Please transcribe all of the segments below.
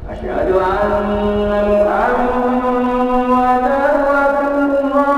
أشهد أن محمدًا رسول الله.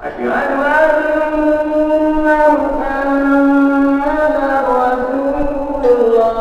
أشهد أن محمدًا رسول الله.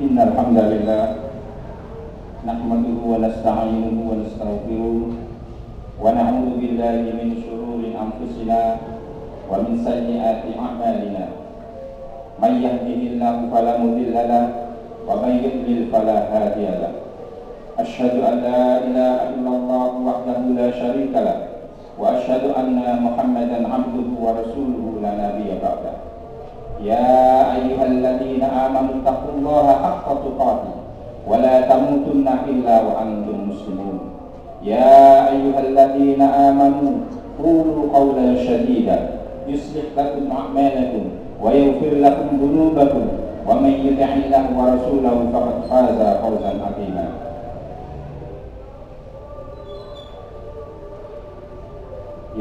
Innal hamdalillah nahmaduhu wa nasta'inuhu wa nastaghfiruh wa na'udzu billahi min shururi anfusina wa min sayyiati a'malina. May yahdihillahu fala mudilla lahu wa may yudlil fala hadiya lahu. Asyhadu an la ilaha illallah wahdahu la syarika lahu wa asyhadu anna Muhammadan 'abduhu wa rasuluhu la nabiyya ba'dahu. Ya ayyuhalladzina amanu taqullaha haqqa tuqatih wa la tamutunna illa wa antum muslimun. Ya ayyuhalladzina amanu qulu qawlan sadida yuslih lakum a'malakum wa yaghfir lakum dhunubakum wa may yuti'illaha wa rasulahu faqad faza fawzan 'azima.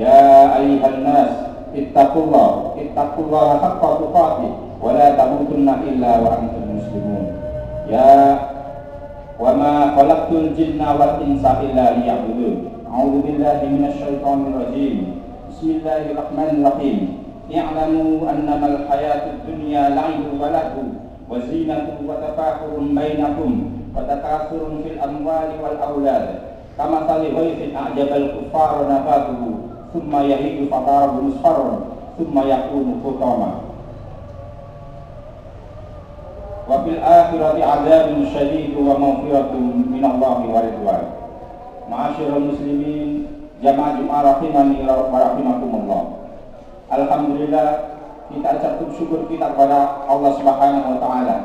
Ya ayyuhan nas ittaqullaha haqqa tuqatih wa la tamutunna illa wa antum muslimun. Ya wa ma khalaqtul jinna wal insa illa liya'budun. A'udzu billahi minasy syaithanir rajim. Bismillahirrahmanirrahim. I'lamu annamal hayatud dunya la'ibun wa lahu wa zinatun wa tafakhurun bainakum wa takathurun fil amwali wal aulad. Kama salihayfin a'jabal kuffara nabatuhu thumma yahidu fatarahu musfarran thumma yakunu hutama wa fil akhirati adzabun syadid wa maghfiratun minallahi wa ridwan. Ma'asyiral muslimin jamaah Jumat rahimani wa rahimakumullah. Alhamdulillah, kita ucapkan syukur kita kepada Allah Subhanahu wa taala.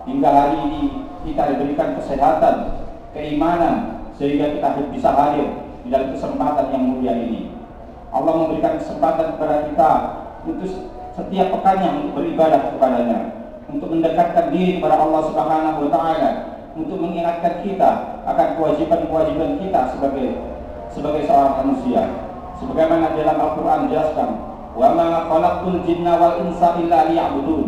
Hingga hari ini kita diberikan kesehatan, keimanan sehingga kita bisa hadir di dalam kesempatan yang mulia ini. Allah memberikan kesempatan kepada kita untuk setiap pekannya untuk beribadah kepadanya, untuk mendekatkan diri kepada Allah Subhanahu wa taala, untuk mengingatkan kita akan kewajiban-kewajiban kita sebagai seorang manusia. Sebagaimana dalam Al-Qur'an jelaskan, "Wa ma khalaqtul jinna wal insa illa liya'budun."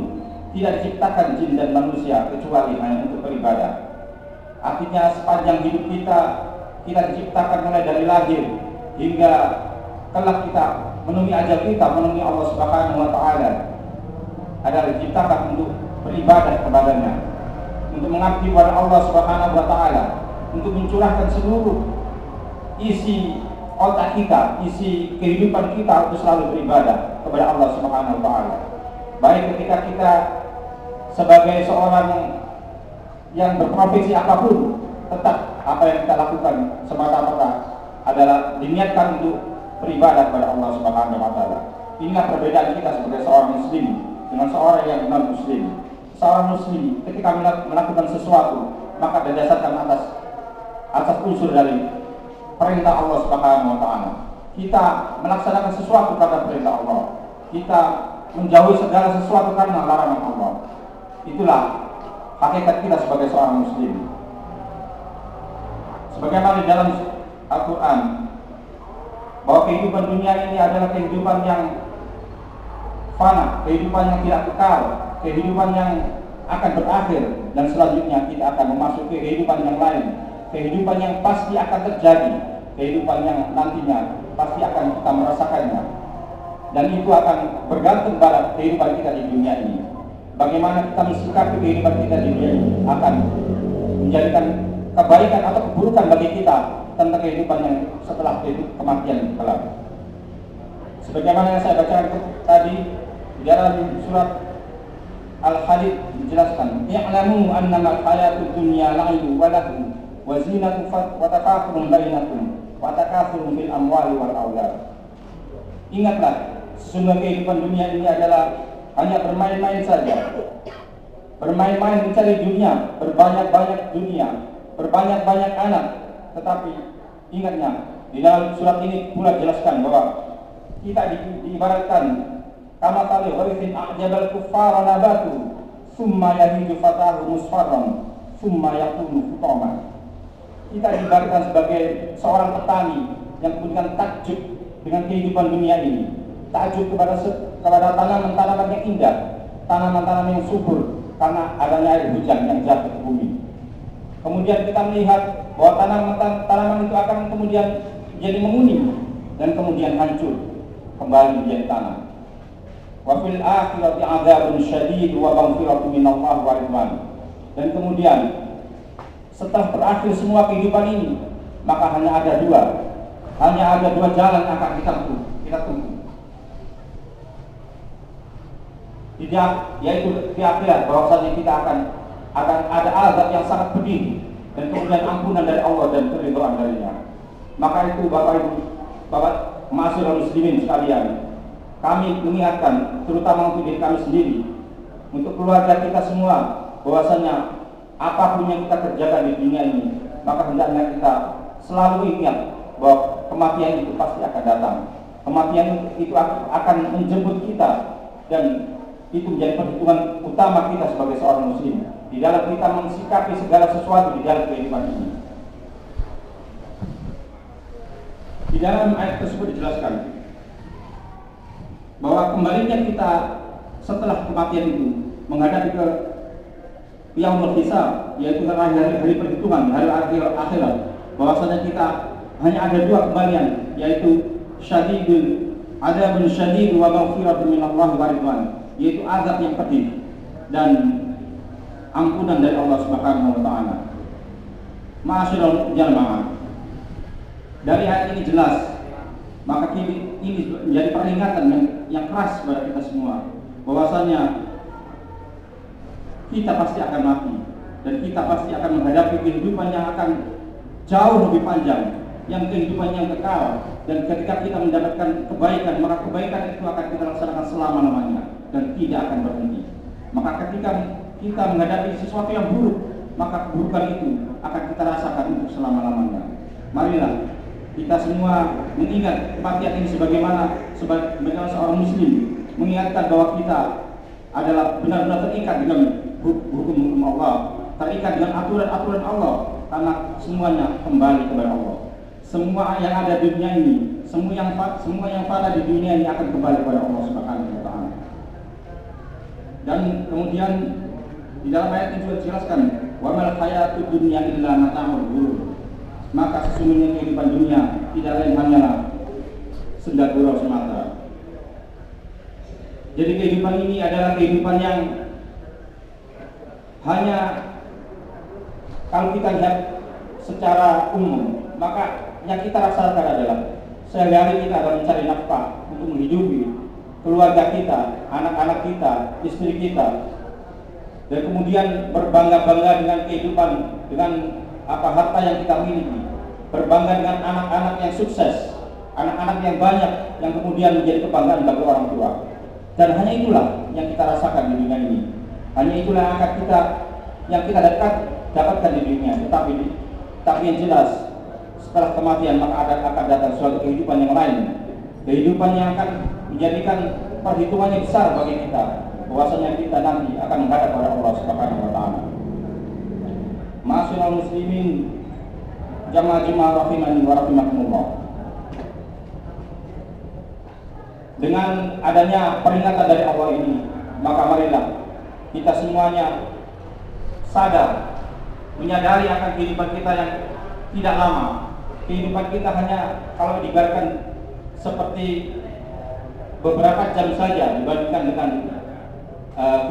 Tidak diciptakan jin dan manusia kecuali hanya untuk beribadah. Artinya sepanjang hidup kita diciptakan mulai dari lahir hingga kelak kita menemui ajal kita, menemui Allah Subhanahu wa taala, adalah diciptakan untuk beribadah kepadanya, untuk mengabdi kepada Allah Subhanahu wa taala, untuk mencurahkan seluruh isi otak kita, isi kehidupan kita untuk selalu beribadah kepada Allah Subhanahu wa taala. Baik ketika kita sebagai seorang yang berprofesi apapun, tetap apa yang kita lakukan semata-mata adalah diniatkan untuk beribadah kepada Allah Subhanahu wa taala. Inilah perbedaan kita sebagai seorang muslim dengan seorang yang non muslim. Seorang muslim ketika melakukan sesuatu maka berdasarkan atas unsur dari perintah Allah Subhanahu wa taala. Kita melaksanakan sesuatu karena perintah Allah. Kita menjauhi segala sesuatu karena larangan Allah. Itulah hakikat kita sebagai seorang muslim. Sebagaimana di dalam Al-Quran bahwa kehidupan dunia ini adalah kehidupan yang fana, kehidupan yang tidak kekal, kehidupan yang akan berakhir, dan selanjutnya kita akan memasuki kehidupan yang lain, kehidupan yang pasti akan terjadi, kehidupan yang nantinya pasti akan kita merasakannya, dan itu akan bergantung pada kehidupan kita di dunia ini. Bagaimana kita mensikapi kehidupan kita di dunia ini akan menjadikan kebaikan atau keburukan bagi kita tentang kehidupan yang setelah kematian kelak. Sebagaimana yang saya bacakan tadi di dalam surat Al-Hadid dijelaskan, "I'lamu annama al-hayatud dunya la'ibun wa lahu wa zinatun wa takathurun bainakum wa takathurun fil amwali wal aulad." Ingatlah, sesungguhnya kehidupan dunia ini adalah hanya bermain-main saja. Bermain-main mencari dunia, berbanyak-banyak dunia, berbanyak-banyak anak. Tetapi ingatnya, di dalam surat ini pula jelaskan bahwa kita diibaratkan kama tali gharifin a'jabal kuffara nabatu summa yahiju fatahu musfarran summa yakunu hutama. Kita diibaratkan sebagai seorang petani yang kemudian takjub dengan kehidupan dunia ini, takjub kepada tanaman-tanaman yang indah, tanaman-tanaman yang subur karena adanya air hujan yang jatuh ke bumi. Kemudian kita melihat bahwa tanaman itu akan kemudian jadi menguning dan kemudian hancur kembali menjadi tanah. Wa fil akhirati 'adzabun syadid wa maghfiratun minallahi wa ridwan. Dan kemudian setelah berakhir semua kehidupan ini, maka hanya ada dua jalan yang akan kita tempuh. Yaitu di akhirat, bahwasanya kita akan ada azab yang sangat pedih dan kemudian ampunan dari Allah dan keridhaan darinya. Maka itu Bapak Ma'asyiral muslimin sekalian, kami mengingatkan terutama untuk diri kami sendiri, untuk keluarga kita semua, bahwasanya apapun yang kita kerjakan di dunia ini, maka hendaknya kita selalu ingat bahwa kematian itu pasti akan datang. Kematian itu akan menjemput kita, dan itu menjadi perhitungan utama kita sebagai seorang muslim di dalam kita mensikapi segala sesuatu di dalam kehidupan ini. Di dalam ayat tersebut dijelaskan bahwa kembalinya kita setelah kematian itu menghadapi ke yaumul hisab, yaitu hari perhitungan, hari akhirat, bahwasanya kita hanya ada dua kembalian, yaitu syadidul adzabun syadid wa maghfiratun minallahi wa ridwan, yaitu azab yang pedih dan ampunan dari Allah Subhanahu wa taala. Ma'asyiral jamaah, dari ayat ini jelas, maka ini menjadi peringatan yang keras kepada kita semua, bahwasanya kita pasti akan mati dan kita pasti akan menghadapi kehidupan yang akan jauh lebih panjang, yang kehidupan yang kekal, dan ketika kita mendapatkan kebaikan, maka kebaikan itu akan kita laksanakan selama-lamanya dan tidak akan berhenti. Maka ketika kita menghadapi sesuatu yang buruk, maka keburukan itu akan kita rasakan untuk selama-lamanya. Marilah kita semua mengingat kematian ini sebagaimana seorang muslim mengingatkan bahwa kita adalah benar-benar terikat dengan hukum-hukum Allah, terikat dengan aturan-aturan Allah, karena semuanya kembali kepada Allah. Semua yang ada di dunia ini, semua yang pada di dunia ini akan kembali kepada Allah Subhanahu wa taala. Dan kemudian di dalam ayat itu dijelaskan, wa mal hayatud dunya illa mata'ul ghurur. Maka sesungguhnya kehidupan dunia tidak lain hanyalah senda gurau semata. Jadi kehidupan ini adalah kehidupan yang hanya, kalau kita lihat secara umum, maka yang kita rasakan adalah sehari-hari kita dalam mencari nafkah untuk menghidupi keluarga kita, anak-anak kita, istri kita, dan kemudian berbangga-bangga dengan kehidupan, dengan harta yang kita miliki, berbangga dengan anak-anak yang sukses, anak-anak yang banyak yang kemudian menjadi kebanggaan bagi orang tua. Dan hanya itulah yang kita rasakan di dunia ini. Hanya itulah yang kita dapatkan di dunia. Tapi yang jelas, setelah kematian maka akan datang suatu kehidupan yang lain, kehidupan yang akan menjadikan perhitungannya besar bagi kita, bahwasanya kita nanti akan menghadap kepada Allah Subhanahu wa taala. Ma'asyiral muslimin, jamaah rahimani wa rahimakumullah. Dengan adanya peringatan dari Allah ini, maka marilah kita semuanya sadar, menyadari akan kehidupan kita yang tidak lama. Kehidupan kita hanya kalau digambarkan seperti beberapa jam saja dibandingkan dengan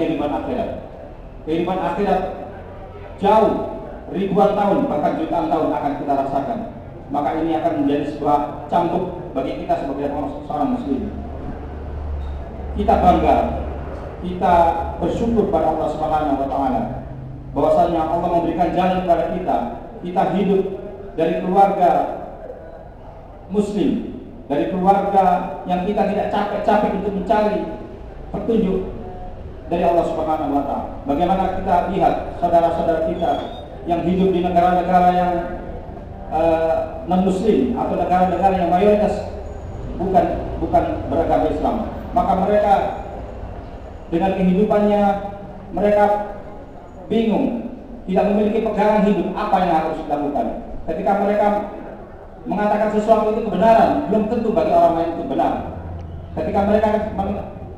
kehidupan akhirat. Kehidupan akhirat jauh ribuan tahun, bahkan jutaan tahun akan kita rasakan. Maka ini akan menjadi sebuah cambuk bagi kita sebagai seorang muslim. Kita bangga, kita bersyukur pada Allah Subhanahu wa taala bahwasanya Allah memberikan jalan kepada kita. Kita hidup dari keluarga muslim, dari keluarga yang kita tidak capek-capek untuk mencari petunjuk dari Allah Subhanahu wa taala. Bagaimana kita lihat saudara-saudara kita yang hidup di negara-negara yang non-muslim atau negara-negara yang mayoritas bukan beragama Islam. Maka mereka dengan kehidupannya mereka bingung, tidak memiliki pegangan hidup apa yang harus dilakukan. Ketika mereka mengatakan sesuatu itu kebenaran, belum tentu bagi orang lain itu benar. Ketika mereka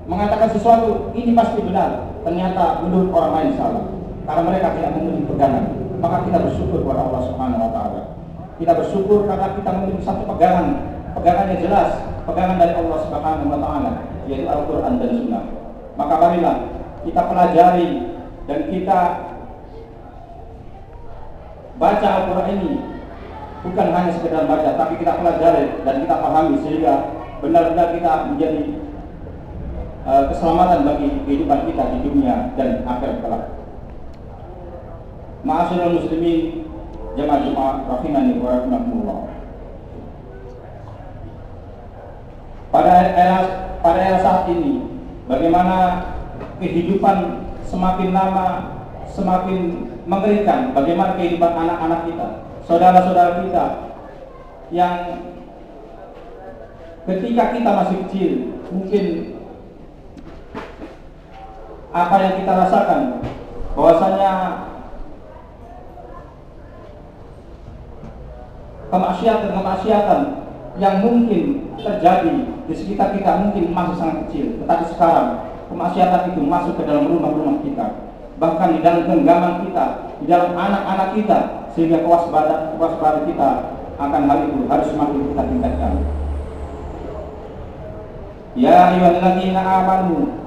mengatakan sesuatu ini pasti benar, ternyata menurut orang lain salah, karena mereka tidak memiliki pegangan. Maka kita bersyukur kepada Allah Subhanahu wa taala. Kita bersyukur karena kita memiliki satu pegangan yang jelas, pegangan dari Allah Subhanahu wa taala, yaitu Al-Qur'an dan Sunnah. Maka marilah kita pelajari dan kita baca Al-Qur'an ini, bukan hanya sekedar baca, tapi kita pelajari dan kita pahami sehingga benar-benar kita menjadi keselamatan bagi kehidupan kita di dunia dan akhirat kelak. Ma'asyiral muslimin, jamaah rahimani wa rahimakumullah. Pada era saat ini, bagaimana kehidupan semakin lama semakin mengerikan, bagaimana kehidupan anak-anak kita, saudara-saudara kita yang ketika kita masih kecil, mungkin apa yang kita rasakan bahwasanya kemaksiatan yang mungkin terjadi di sekitar kita mungkin masih sangat kecil, tetapi sekarang kemaksiatan itu masuk ke dalam rumah-rumah kita, bahkan di dalam genggaman kita, di dalam anak-anak kita, sehingga kewaspadaan kita akan hal itu harus semakin kita tingkatkan. Ya ayyuhalladzina amanu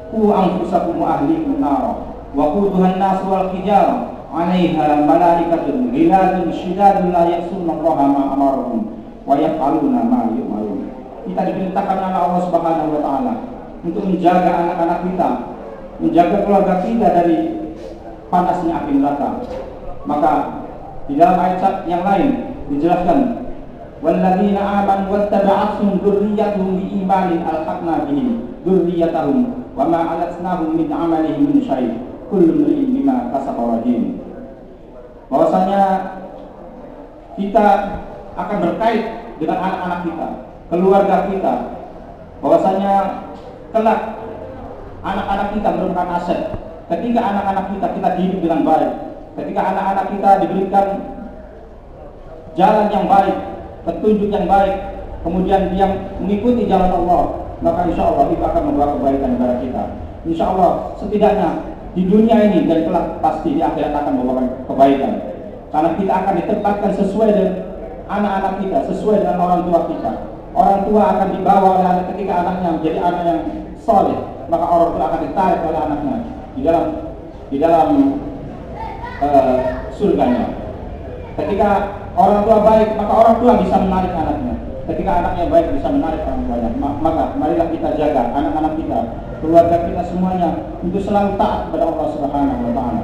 qu anfusakum wa ahlikum nar wa quduhan nas wal hijarah 'alaiha malaikatun ghiladun syidadun la ya'sunallaha ma amarahum wa yaf'aluna ma yu'marun. Kita diperintahkan oleh Allah Subhanahu wa taala untuk menjaga anak-anak kita, menjaga keluarga kita dari panasnya api neraka. Maka di dalam ayat yang lain dijelaskan, walladzina amanu wattaba'athum dzurriyyatuhum biimanin alhaqna bihim dzurriyyatahum wa ma alatnahum min 'amalihim min syai' kullu imrin bima kasaba rahim. Bahwasanya kita akan berkait dengan anak-anak kita, keluarga kita, bahwasanya kelak anak-anak kita merupakan aset. Ketika anak-anak kita hidup dengan baik, ketika anak-anak kita diberikan jalan yang baik, petunjuk yang baik, kemudian dia mengikuti jalan Allah, maka insya Allah itu akan membawa kebaikan kepada kita. Insya Allah setidaknya di dunia ini dan kelak pasti di akhirat akan membawa kebaikan, karena kita akan ditempatkan sesuai dengan anak-anak kita, sesuai dengan orang tua kita. Orang tua akan dibawa oleh anak ketika anaknya menjadi anak yang soleh, maka orang tua akan ditarik oleh anaknya di dalam surganya. Ketika orang tua baik, maka orang tua bisa menarik anaknya. Ketika sehingga anak yang baik bisa menarik orang tuanya. Maka marilah kita jaga anak-anak kita, keluarga kita semuanya untuk selalu taat kepada Allah Subhanahu wa taala.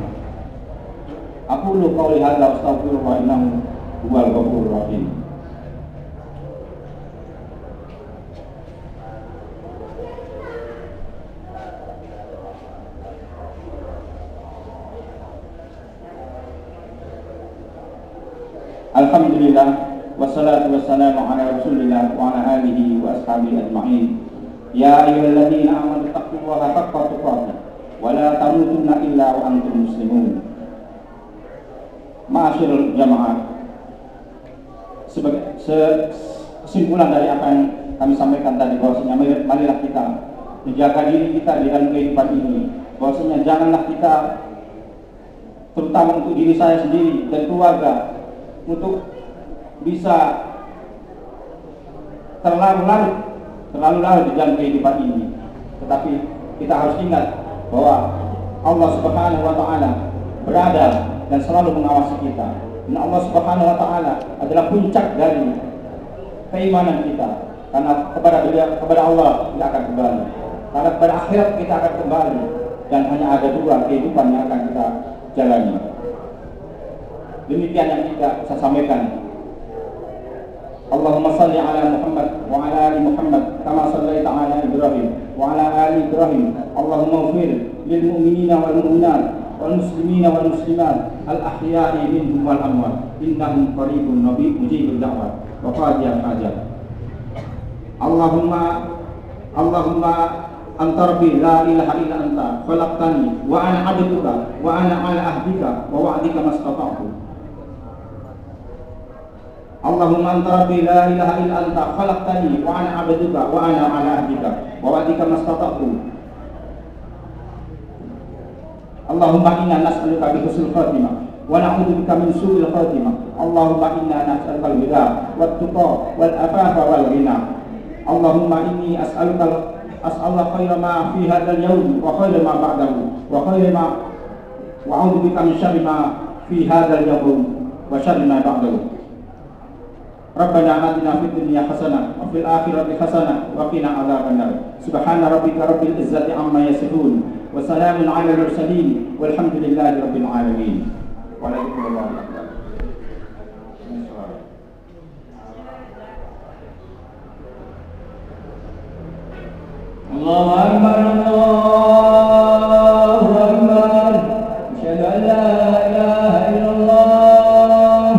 Aqulu qouli hadza astaghfirullah innahu huwal ghafurur rahim. Alhamdulillah wassalatu wassalamu ala Rasulillah wa ala alihi wa ashabihi ajma'in. Ya ayyuhalladzina amanu taqullaha haqqa tuqatih wa la tamutunna illa wa antum muslimun. Ma'asyiral jamaah, sebagai kesimpulan dari apa yang kami sampaikan tadi, bahwasanya marilah kita menjaga diri kita di dalam kehidupan ini. Bahwasanya janganlah kita, terutama untuk diri saya sendiri dan keluarga, untuk bisa terlalu larut di dalam kehidupan ini. Tetapi kita harus ingat bahwa Allah Subhanahu wa taala berada dan selalu mengawasi kita. Dan Allah Subhanahu wa taala adalah puncak dari keimanan kita. Karena kepada Allah kita akan kembali. Karena kepada akhirat kita akan kembali, dan hanya ada dua kehidupan yang akan kita jalani. Demikian yang saya sampaikan. Allahumma salli ala Muhammad wa ala ali Muhammad kama sallaita ala Ibrahim wa ala ali Ibrahim. Allahumma ighfir lil mu'minina wal mu'minat wal muslimina wal muslimat al ahya'i minhum wal amwat innahum qaribun mujibud da'wat wa qadiyal hajat. Allahumma anta rabbi la ilaha illa anta khalaqtani wa ana 'abduka wa ana 'ala ahdika wa wa'dika mastata'tu. Allahumma anta rabbi la ilaha illa anta khalaqtani wa ana 'abduka wa ana 'ala ahdika wa wa'dika mastata'tu. Allahumma inna nas'aluka bi husnil khatimah wa na'udzubika min su'il khatimah. Allahumma inna nas'aluka al-huda wat tuqa wal afafa wal ghina. Allahumma inni as'aluka khaira ma fi hadzal yawm wa khaira ma ba'dahu wa a'udzubika min syarri ma fi hadzal yawm wa syarri ma ba'dahu. Rabbana atina fid dunya hasanah wa fil akhirati hasanah wa qina adzabannar. Subhana rabbika rabbil izzati amma yasifun wa salamun 'alal mursalin walhamdulillahi rabbil alamin. Waalaikumsalam. Allahu akbar, Allahu akbar. Asyhadu an la ilaha illallah,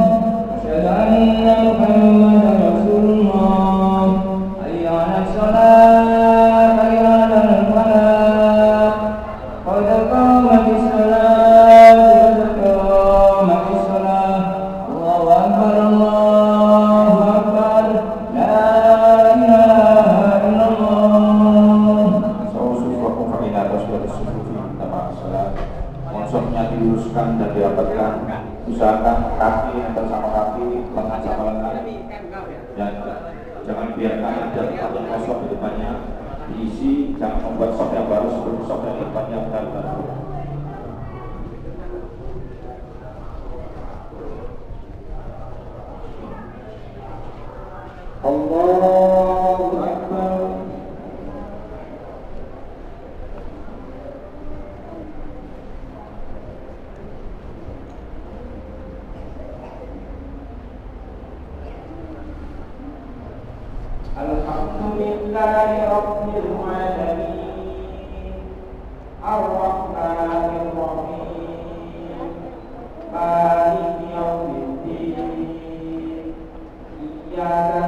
asyhadu anna Muhammadar Rasulullah. Hayya 'alas shalah, hayya 'alal falah. Qad qamatis salah, qad qamatis salah. Allahu akbar, Allahu akbar. La ilaha illallah. Konsepnya diluruskan dan dirapatkan. Usahakan kaki antar sama kaki, lengan sama lengan, dan jangan biarkan ada tempat yang kosong di depannya diisi. Jangan membuat sok yang baru sebelum sok yang depannya benar-benar. Allahu Akbar. Alhamdulillahi rabbil alamin, ar-rahmanir rahim, maliki yaumiddin. Iyyaka